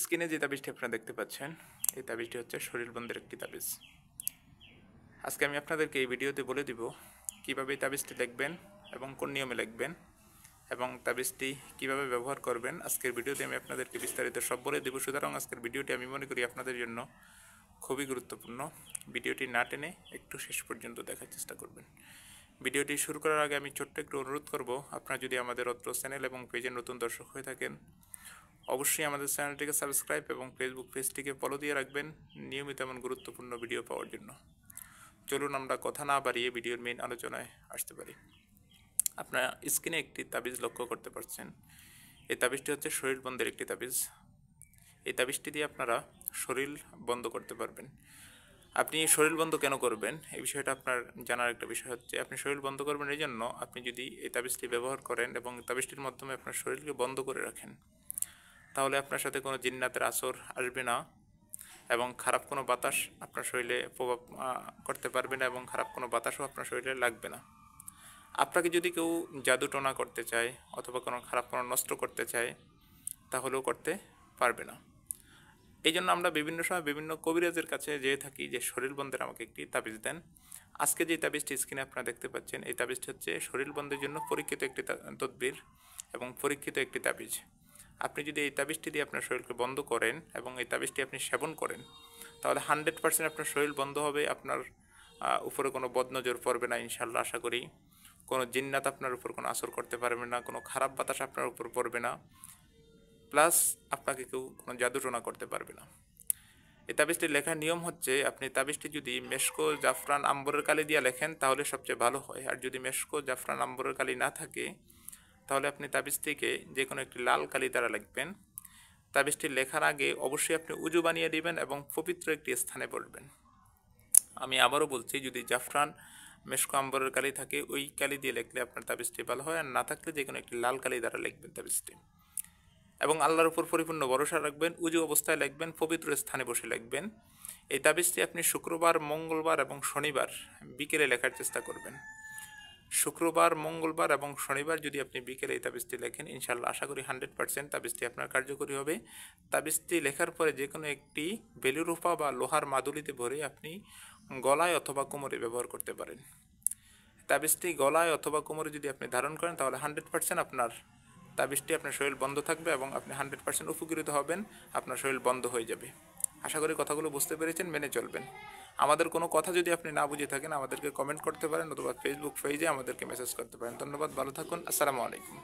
স্ক্রিনে যে তাবিজটি আপনারা দেখতে পাচ্ছেন, এই তাবিজটি হচ্ছে শরীর বন্ধের একটি তাবিজ। আজকে আমি আপনাদেরকে এই ভিডিওতে বলে দিব কিভাবে এই তাবিজটি লিখবেন এবং কোন নিয়মে লিখবেন এবং তাবিজটি কিভাবে ব্যবহার করবেন। আজকের ভিডিওতে আমি আপনাদেরকে বিস্তারিত সব বলে দেব। সুতরাং আজকের ভিডিওটি আমি মনে করি আপনাদের জন্য খুবই গুরুত্বপূর্ণ। ভিডিওটি না টেনে একটু শেষ পর্যন্ত দেখার চেষ্টা করবেন। ভিডিওটি শুরু করার আগে আমি ছোট্ট একটু অনুরোধ করব, আপনারা যদি আমাদের অত্র চ্যানেল এবং পেজের নতুন দর্শক হয়ে থাকেন, অবশ্যই আমাদের চ্যানেলটিকে সাবস্ক্রাইব এবং ফেসবুক পেজটিকে ফলো দিয়ে রাখবেন নিয়মিত এমন গুরুত্বপূর্ণ ভিডিও পাওয়ার জন্য। চলুন আমরা কথা না বাড়িয়ে ভিডিওর মেইন আলোচনায় আসতে পারি। আপনারা স্ক্রিনে একটি তাবিজ লক্ষ্য করতে পারছেন। এই তাবিজটি হচ্ছে শরীর বন্ধের একটি তাবিজ। এই তাবিজটি দিয়ে আপনারা শরীর বন্ধ করতে পারবেন। আপনি শরীর বন্ধ কেন করবেন, এই বিষয়টা আপনার জানার একটা বিষয় হচ্ছে, আপনি শরীর বন্ধ করবেন এই জন্য, আপনি যদি এই তাবিজটি ব্যবহার করেন এবং তাবিজটির মাধ্যমে আপনার শরীরকে বন্ধ করে রাখেন, তাহলে আপনার সাথে কোনো জিন্নাতের আসর আসবে না এবং খারাপ কোনো বাতাস আপনার শরীরে প্রভাব করতে পারবে না এবং খারাপ কোনো বাতাসও আপনার শরীরে লাগবে না। আপনাকে যদি কেউ জাদুটোনা করতে চায় অথবা কোনো খারাপ কোনো নষ্ট করতে চায়, তাহলেও করতে পারবে না। এই জন্য আমরা বিভিন্ন সময় বিভিন্ন কবিরাজের কাছে যেয়ে থাকি যে শরীর বন্ধের আমাকে একটি তাবিজ দেন। আজকে যে তাবিজটি স্ক্রিনে আপনারা দেখতে পাচ্ছেন, এই তাবিজটি হচ্ছে শরীর বন্ধের জন্য পরীক্ষিত একটি তদবির এবং পরীক্ষিত একটি তাবিজ। আপনি যদি এই তাবিজটি দিয়ে আপনার শরীরকে বন্ধ করেন এবং এই তাবিজটি আপনি সেবন করেন, তাহলে 100% আপনার শরীর বন্ধ হবে। আপনার উপরে কোনো বদনজর পড়বে না ইনশাল্লাহ, আশা করি। কোনো জিন্নাত আপনার উপর কোনো আসর করতে পারবে না, কোনো খারাপ বাতাস আপনার উপর পড়বে না, প্লাস আপনাকে কেউ কোনো জাদুটোনা করতে পারবে না। এই তাবিজটির লেখার নিয়ম হচ্ছে, আপনি তাবিজটি যদি মেশকো জাফরান আম্বরের কালি দিয়ে লেখেন তাহলে সবচেয়ে ভালো হয়। আর যদি মেশকো জাফরান আম্বরের কালি না থাকে, তাহলে আপনি তাবিজটিকে যে কোনো একটি লাল কালি দ্বারা লিখবেন। তাবিজটি লেখার আগে অবশ্যই আপনি উজু বানিয়ে দিবেন এবং পবিত্র একটি স্থানে পড়বেন। আমি আবারও বলছি, যদি জাফরান মেশকো আম্বরের কালি থাকে, ওই কালি দিয়ে লিখলে আপনার তাবিজটি ভালো হয়, আর না থাকলে যে কোনো একটি লাল কালি দ্বারা লিখবেন তাবিজটি এবং আল্লাহর উপর পরিপূর্ণ ভরসা রাখবেন। উজু অবস্থায় লিখবেন, পবিত্র স্থানে বসে লিখবেন। এই তাবিজটি আপনি শুক্রবার, মঙ্গলবার এবং শনিবার বিকেলে লেখার চেষ্টা করবেন। শুক্রবার, মঙ্গলবার এবং শনিবার যদি আপনি বিকেলে এই তাবিজটি লেখেন, ইনশাল্লাহ আশা করি 100% তাবিজটি আপনার কার্যকরী হবে। তাবিজটি লেখার পরে যে কোনো একটি বেলুরূপা বা লোহার মাদুলিতে ভরে আপনি গলায় অথবা কোমরে ব্যবহার করতে পারেন। তাবিজটি গলায় অথবা কোমরে যদি আপনি ধারণ করেন, তাহলে 100% আপনার তাবিজটি আপনার শরীর বন্ধ থাকবে এবং আপনি 100% উপকৃত হবেন, আপনার শরীর বন্ধ হয়ে যাবে। আশা করি কথাগুলো বুঝতে পেরেছেন, মেনে চলবেন। আমাদের কোনো কথা যদি আপনি না বুঝে থাকেন, আমাদেরকে কমেন্ট করতে পারেন অথবা ফেসবুক পেজে আমাদেরকে মেসেজ করতে পারেন। ধন্যবাদ, ভালো থাকুন, আসসালামু আলাইকুম।